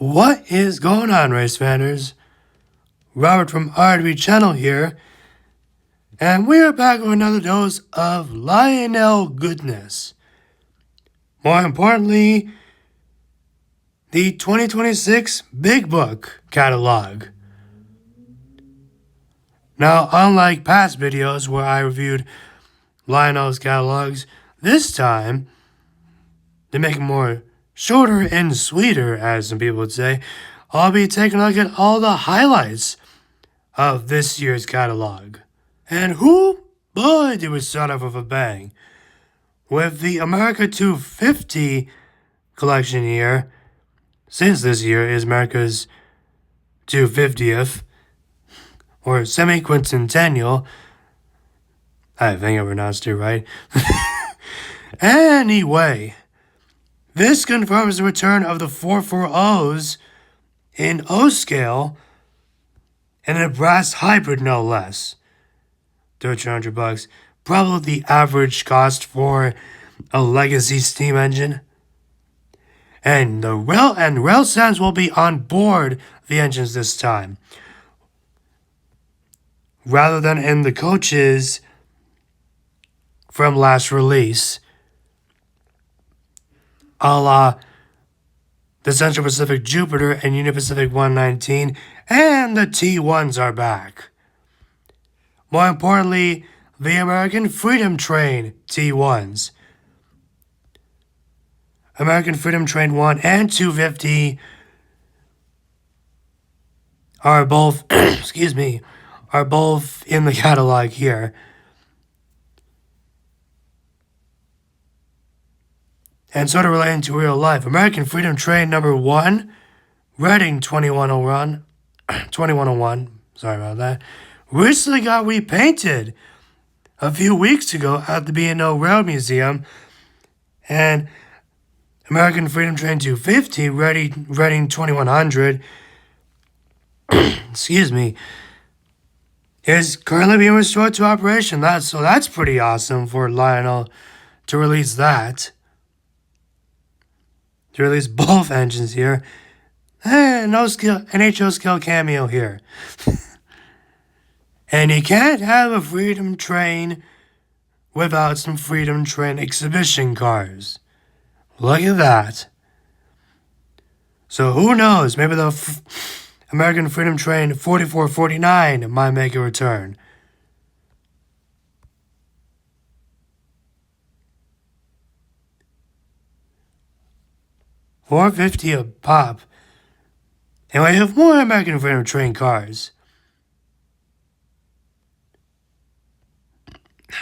What is going on, race fanners? Robert from RDB channel here, and we are back with another dose of Lionel goodness. More importantly, the 2026 Big Book catalog. Now, unlike past videos where I reviewed Lionel's catalogs, this time, to make it more shorter and sweeter, as some people would say, I'll be taking a look at all the highlights of this year's catalog. And boy, did we start off with a bang. With the America 250 collection year, since this year is America's 250th, or semi-quincentennial. I think I pronounced it right. Anyway, this confirms the return of the 440s in O scale and a brass hybrid, no less. $1,300, probably the average cost for a legacy steam engine. And the rail stands will be on board the engines this time, rather than in the coaches from last release, a la the Central Pacific Jupiter and Union Pacific 119, and the T1s are back. More importantly, the American Freedom Train T1s. American Freedom Train 1 and 250 are both, are both in the catalog here. And sort of relating to real life, American Freedom Train number 1, Reading 2101, sorry about that, recently got repainted a few weeks ago at the B&O Rail Museum. And American Freedom Train 250, Reading 2100, is currently being restored to operation. That's pretty awesome for Lionel to release that. To release both engines here. No skill, NHO scale cameo here. And you can't have a Freedom Train without some Freedom Train exhibition cars. Look at that. So who knows, maybe the American Freedom Train 4449 might make a return. $450 a pop. And we have more American Freedom Train cars.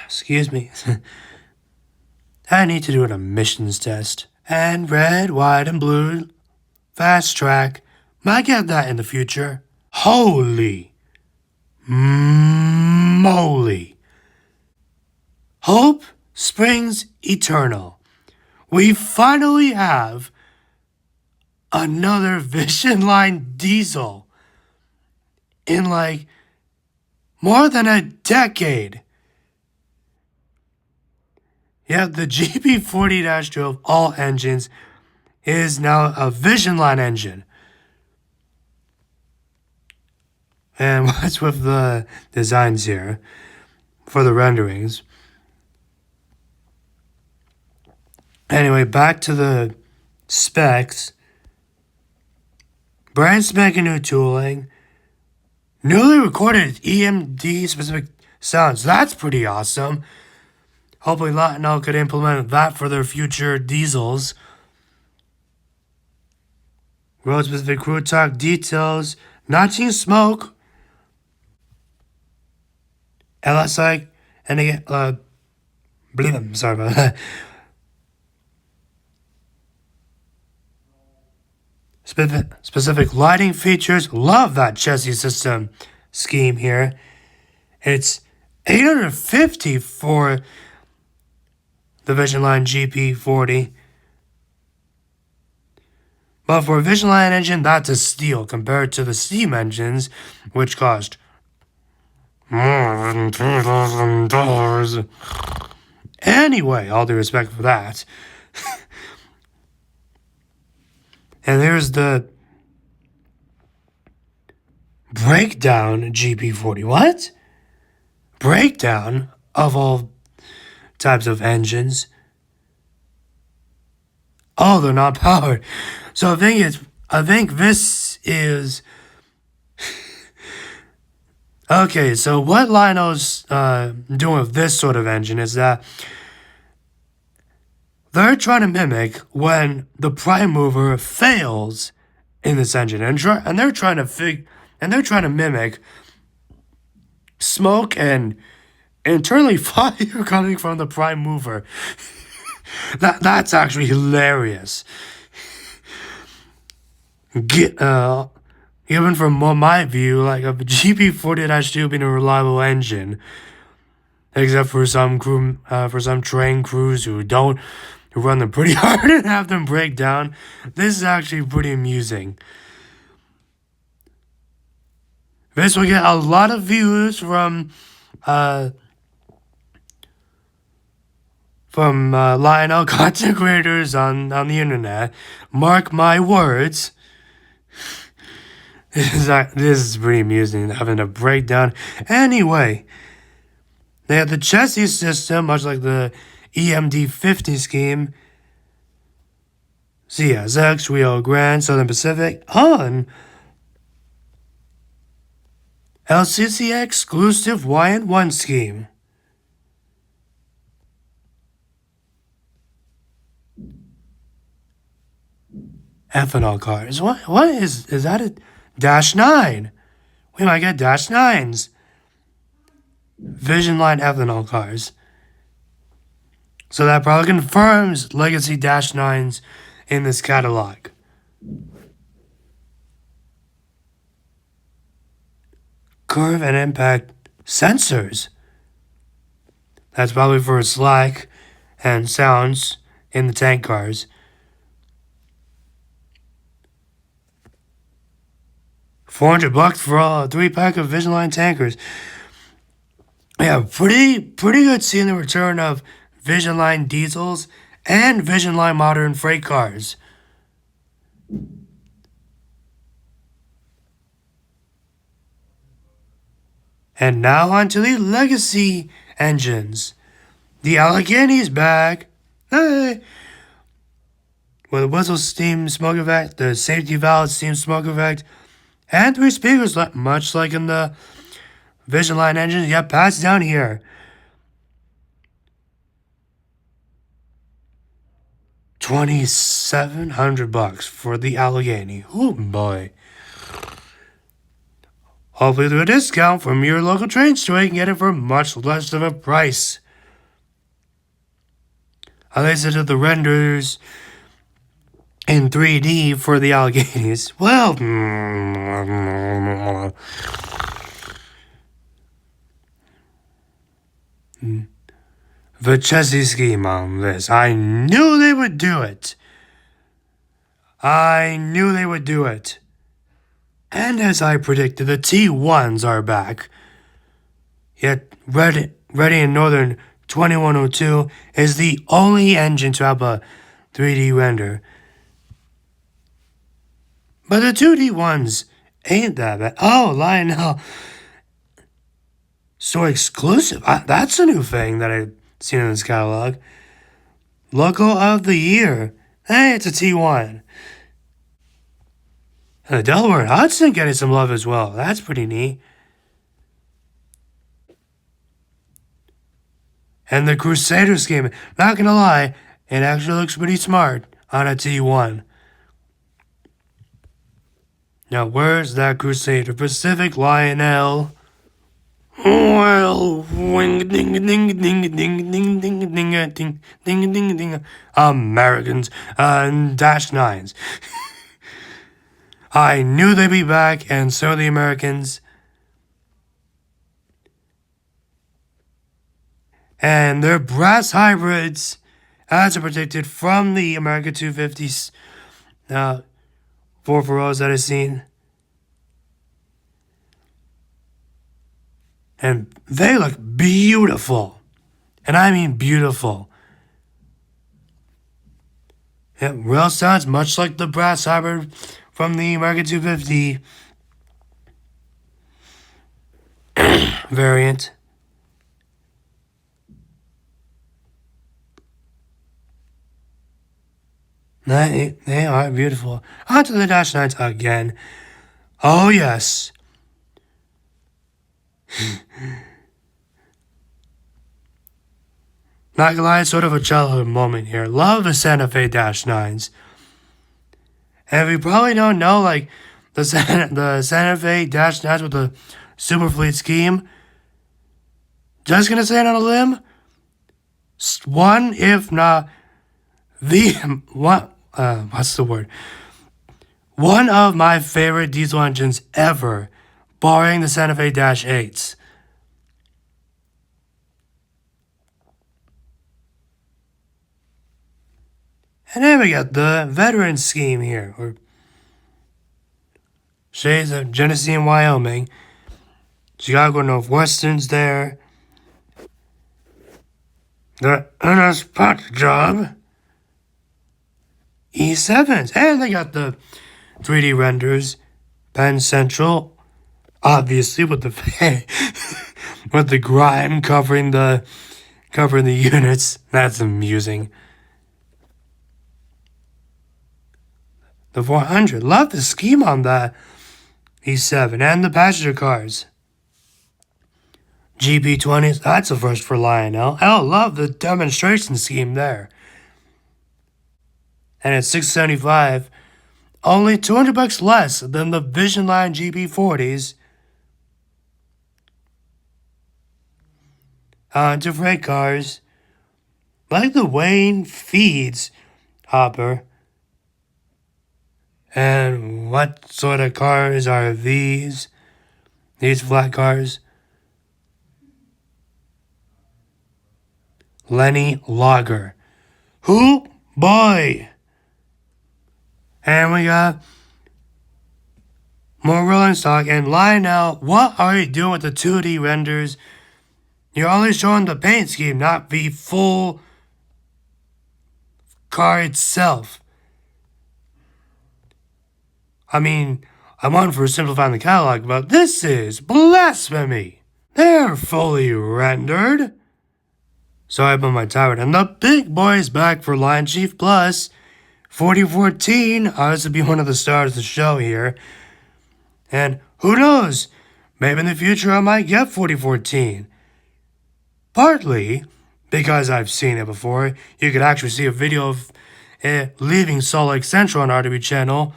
Excuse me. I need to do an emissions test. And red, white, and blue. Fast track. Might get that in the future. Holy moly. Hope springs eternal. We finally have another Vision Line diesel in like more than a decade. Yeah, the GP40-2 of all engines is now a Vision Line engine. And what's with the designs here for the renderings? Anyway, back to the specs. Brand spanking new tooling. Newly recorded EMD specific sounds. That's pretty awesome. Hopefully Lionel could implement that for their future diesels. Road specific crew talk details. Notching smoke. LSI. And again, sorry about that. Specific lighting features. Love that chassis system scheme here. It's $850 for the Vision Line GP40. But for a Vision Line engine, that's a steal compared to the steam engines, which cost more than $2,000. Anyway, all due respect for that. And there's the Breakdown GP40. What? Breakdown of all types of engines. Oh, they're not powered. So I think this is okay. So what Lionel's doing with this sort of engine is that they're trying to mimic when the prime mover fails in this engine, and they're trying to mimic smoke and internally fire coming from the prime mover. That's actually hilarious. Even from my view, like a GP40-2 being a reliable engine, except for some train crews who run them pretty hard and have them break down. This is actually pretty amusing. This will get a lot of views from Lionel content creators on the internet. Mark my words. This is pretty amusing, having a breakdown. Anyway, they have the chassis system, much like the EMD50 scheme. CSX, Rio Grande, Southern Pacific, on LCC exclusive YN1 scheme. Ethanol cars. What is that a Dash 9? We might get Dash 9s. Vision Line ethanol cars. So that probably confirms legacy Dash 9s in this catalog. Curve and impact sensors. That's probably for slack and sounds in the tank cars. $400 for a 3-pack of Vision Line tankers. Yeah, pretty good seeing the return of Vision Line diesels and Vision Line modern freight cars. And now on to the legacy engines. The Allegheny's back. Hey! With a whistle steam smoke effect, the safety valve steam smoke effect, and 3 speakers, much like in the Vision Line engines. Yeah, passed down here. $2,700 for the Allegheny. Oh boy. Hopefully through a discount from your local train store, you can get it for much less of a price. I listened to the renders in 3D for the Alleghenies. Well, the chassis scheme on this. I knew they would do it. And as I predicted, the T1s are back. Yet, Ready in Northern 2102 is the only engine to have a 3D render. But the 2D ones ain't that bad. Oh, Lionel. So exclusive. That's a new thing that I've seen in this catalog. Local of the Year. Hey, it's a T1. And the Delaware Hudson getting some love as well. That's pretty neat. And the Crusader scheme. Not gonna lie, it actually looks pretty smart on a T1. Now, where's that Crusader? Pacific Lionel. Well, ding ding ding ding ding ding ding ding ding ding ding. Americans, Dash 9s. I knew they'd be back, and so the Americans. And they're brass hybrids, as predicted from the America 250s 440s that I've seen. And they look beautiful. And I mean beautiful. It real sounds much like the brass hybrid from the America 250. variant. They are beautiful. Onto the Dash 9s again. Oh, yes. Not gonna lie, it's sort of a childhood moment here. Love the Santa Fe Dash 9s. And if you probably don't know, like, the Santa Fe Dash 9s with the Super Fleet scheme, just gonna say it on a limb, one, if not the, what's the word? One of my favorite diesel engines ever, barring the Santa Fe Dash 8s. And then we got the veteran scheme here, or shades of Genesee and Wyoming. Chicago Northwestern's there. The Ernest Pot Job. E7s. And they got the 3D renders. Penn Central. Obviously with the with the grime covering the units. That's amusing. The 400. Love the scheme on that E7 and the passenger cars. GP20s. That's a first for Lionel. I love the demonstration scheme there. And at $675, only $200 less than the Vision Line GP40s. To freight cars, like the Wayne Feeds hopper. And what sort of cars are these? These flat cars? Lenny Lager. Who? Boy! And we got more rolling stock. And Lionel, what are you doing with the 2D renders? You're only showing the paint scheme, not the full car itself. I mean, I'm on for simplifying the catalog, but this is blasphemy. They're fully rendered. Sorry about my tirade. And the big boy's back for Lion Chief Plus. 4014. This would be one of the stars of the show here. And who knows? Maybe in the future I might get 4014. Partly because I've seen it before. You could actually see a video of it leaving Salt Lake Central on RWB channel.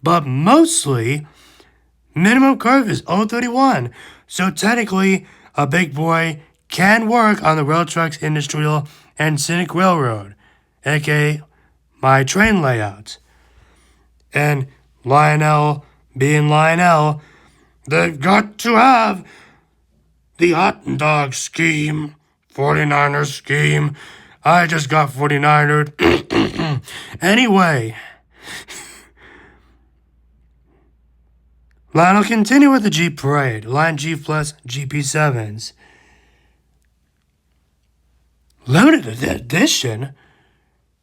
But mostly, minimum curve is 031. So technically, a big boy can work on the Rail Trucks Industrial and Scenic Railroad, aka my train layout. And Lionel, being Lionel, they've got to have the hot dog scheme, 49er scheme. I just got 49ered. Anyway, Lionel continue with the Jeep Parade, Lion Jeep Plus GP7s. Limited edition?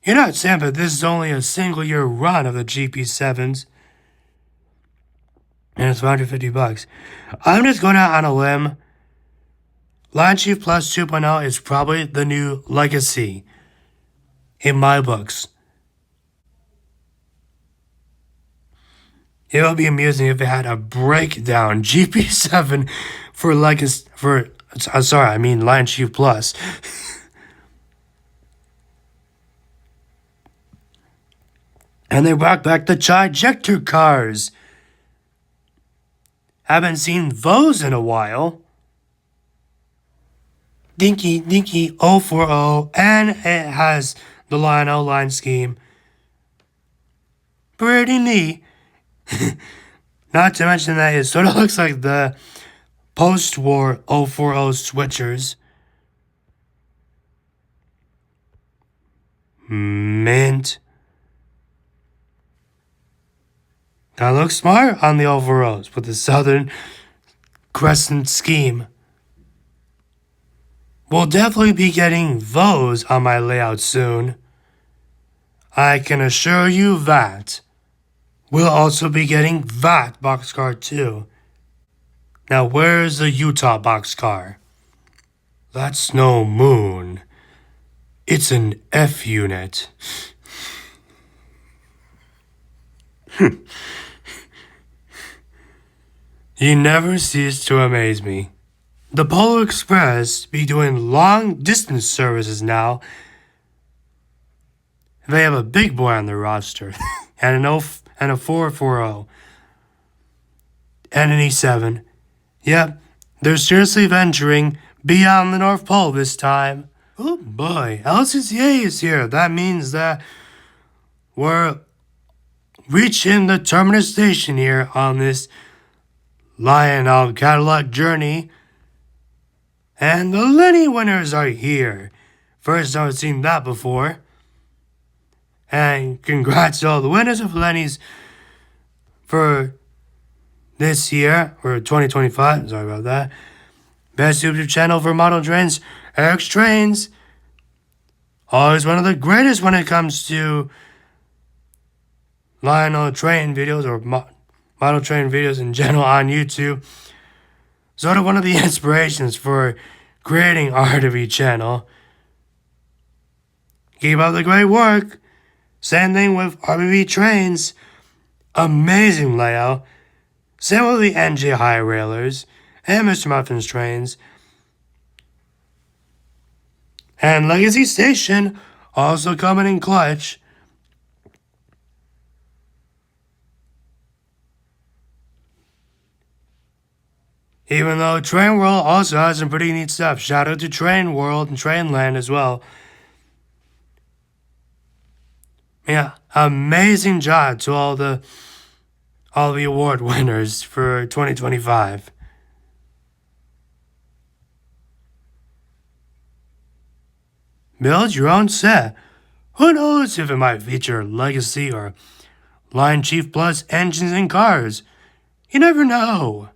You're not saying that this is only a single year run of the GP7s. And it's $150. I'm just going out on a limb. Lion Chief Plus 2.0 is probably the new legacy in my books. It would be amusing if they had a breakdown GP7 for legacy Lion Chief Plus. And they brought back the Chijector cars. Haven't seen those in a while. Dinky 040, and it has the Lionel line scheme. Pretty neat. Not to mention that it sort of looks like the post-war 040 switchers. Mint. That looks smart on the 040s with the Southern Crescent scheme. We'll definitely be getting those on my layout soon. I can assure you that. We'll also be getting that boxcar too. Now, where's the Utah boxcar? That's no moon. It's an F unit. You never cease to amaze me. The Polar Express be doing long distance services now. They have a big boy on their roster, and a 440, and an E7. Yep, they're seriously venturing beyond the North Pole this time. Oh boy, LCCA is here. That means that we're reaching the terminus station here on this Lionel Cadillac journey. And the Lenny winners are here. First time I've seen that before. And congrats to all the winners of Lenny's for this year, or 2025, sorry about that. Best YouTube channel for model trains, Eric's Trains. Always one of the greatest when it comes to Lionel train videos or model train videos in general on YouTube. Sort of one of the inspirations for creating our RTV channel. Keep up the great work. Same thing with RBB Trains. Amazing layout. Same with the NJ High Railers and Mr. Muffin's Trains. And Legacy Station also coming in clutch. Even though Train World also has some pretty neat stuff. Shout out to Train World and Trainland as well. Yeah, amazing job to all the award winners for 2025. Build your own set. Who knows if it might feature Legacy or Line Chief Plus engines and cars? You never know.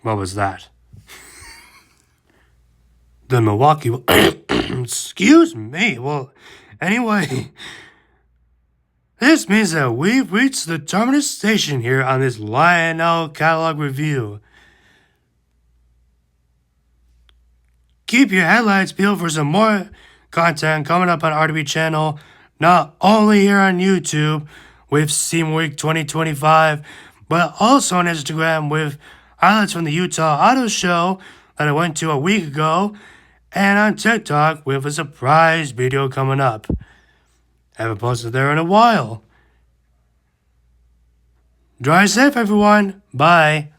What was that? The Milwaukee... Excuse me. Well, anyway... This means that we've reached the terminus station here on this Lionel catalog review. Keep your headlights peeled for some more content coming up on RTV channel, not only here on YouTube with SEMA Week 2025, but also on Instagram with highlights from the Utah Auto Show that I went to a week ago, and on TikTok with a surprise video coming up. Haven't posted there in a while. Drive safe, everyone. Bye.